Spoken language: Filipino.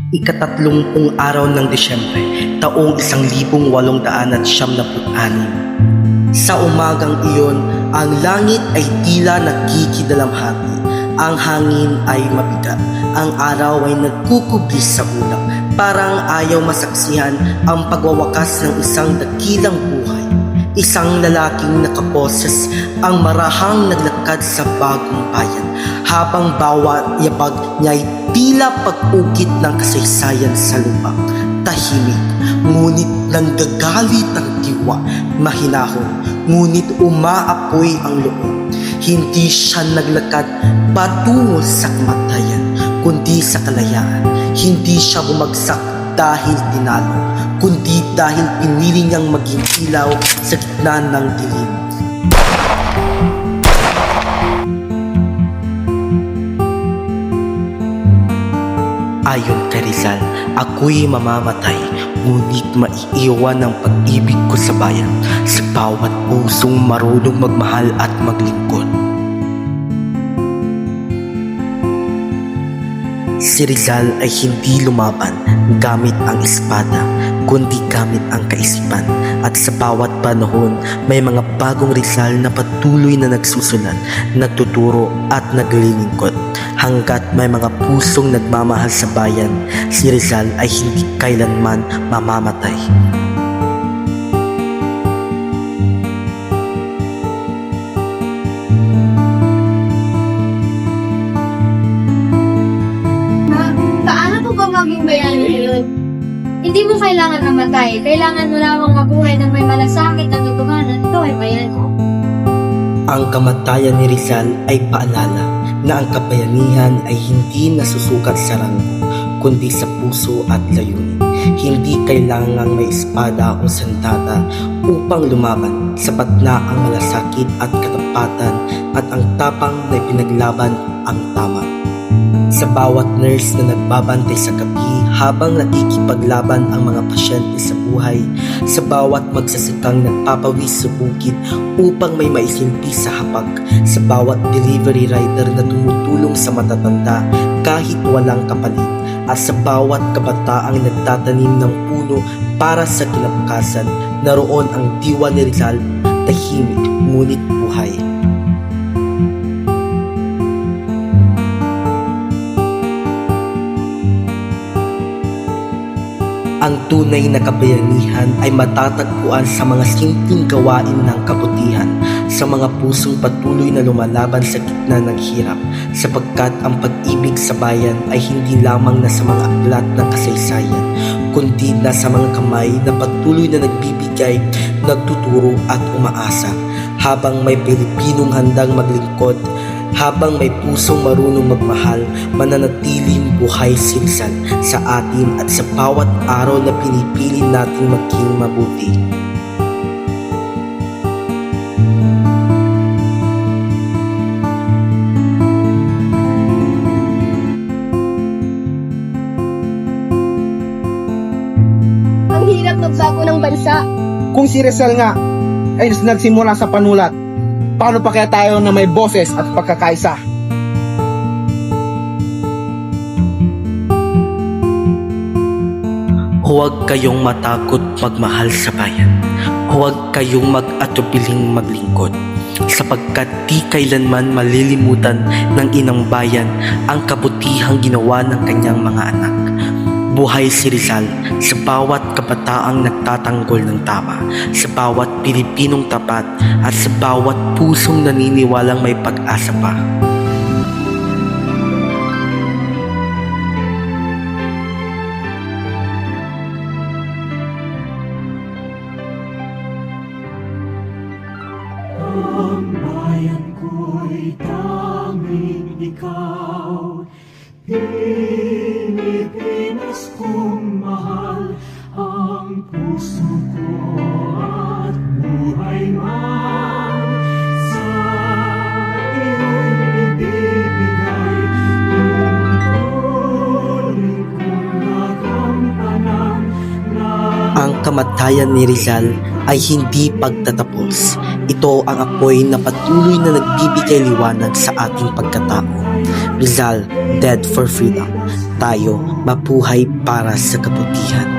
Ika-30 araw ng Disyembre, taong 1876. Sa umagang iyon, ang langit ay tila nagkikidalamhati, ang hangin ay mabigat, ang araw ay nagkukubli sa ulap, parang ayaw masaksihan ang pagwawakas ng isang dakilang buhay. Isang lalaking nakaposes ang marahang naglakad sa bagong bayan, habang bawat yabag niya ay tila pag-ukit ng kasaysayan sa lupa. Tahimik, ngunit nanggagalit ang diwa, mahinahon, ngunit umaapoy ang loob. Hindi siya naglakad patungo sa kamatayan, kundi sa kalayaan. Hindi siya bumagsak dahil tinalo, kundi dahil pinili niyang maging ilaw sa gitna ng dilim. Ayon kay Rizal, ako'y mamamatay, ngunit maiiwan ang pag-ibig ko sa bayan, sa bawat pusong marunong magmahal at maglingkod. Si Rizal ay hindi lumaban gamit ang espada, kundi gamit ang kaisipan. At sa bawat panahon, may mga bagong Rizal na patuloy na nagsusulat, nagtuturo at naglilingkod. Hanggat may mga pusong nagmamahal sa bayan, si Rizal ay hindi kailanman mamamatay. Maging bayani yun. Hindi mo kailangan namatay. Kailangan mo lamang mabuhay ng may malasakit at tutuhanan. Ito ay bayan ko. Ang kamatayan ni Rizal ay paalala na ang kabayanihan ay hindi nasusukat sa rango, kundi sa puso at layunin. Hindi kailangang may espada o sandata upang lumaban. Sapat na ang malasakit at katapatan at ang tapang na pinaglaban ang tama. Sa bawat nurse na nagbabantay sa gabi habang nakikipaglaban ang mga pasyente sa buhay, sa bawat magsasikang nagpapawis sa bukid upang may maisilbi sa hapag, sa bawat delivery rider na tumutulong sa matatanda kahit walang kapalit, at sa bawat kabataang nagtatanim ng puno para sa kinabukasan, naroon ang diwa ni Rizal, tahimik ngunit buhay. Ang tunay na kabayanihan ay matatagpuan sa mga simpleng gawain ng kabutihan, sa mga pusong patuloy na lumalaban sa gitna ng hirap, sapagkat ang pag-ibig sa bayan ay hindi lamang nasa mga aklat ng kasaysayan, kundi nasa mga kamay na patuloy na nagbibigay, nagtuturo at umaasa. Habang may Pilipinong handang maglingkod, habang may pusong marunong magmahal, mananatiling buhay si Rizal sa atin at sa bawat araw na pinipili nating maging mabuti. Ang hirap magbago ng bansa. Kung si Rizal nga ay nagsimula sa panulat, paano pa kaya tayo na may boses at pagkakaisa? Huwag kayong matakot magmahal sa bayan. Huwag kayong mag-atubiling maglingkod, sapagkat di kailanman malilimutan ng inang bayan ang kabutihang ginawa ng kanyang mga anak. Buhay si Rizal sa bawat kabataang nagtatanggol ng tama, sa bawat Pilipinong tapat at sa bawat pusong naniniwalang may pag-asa pa. Ang bayan ko'y tanging ikaw, Pilipinas kong mahal, ang puso ko at buhay man sa iyo'y ibibigay, tungkulin kong nagampanan na Ang kamatayan ni Rizal ay hindi pagtatapos. Ito ang apoy na patuloy na nagbibigay liwanag sa ating pagkatao. Rizal, dead for freedom. tayo mabuhay para sa kabutihan.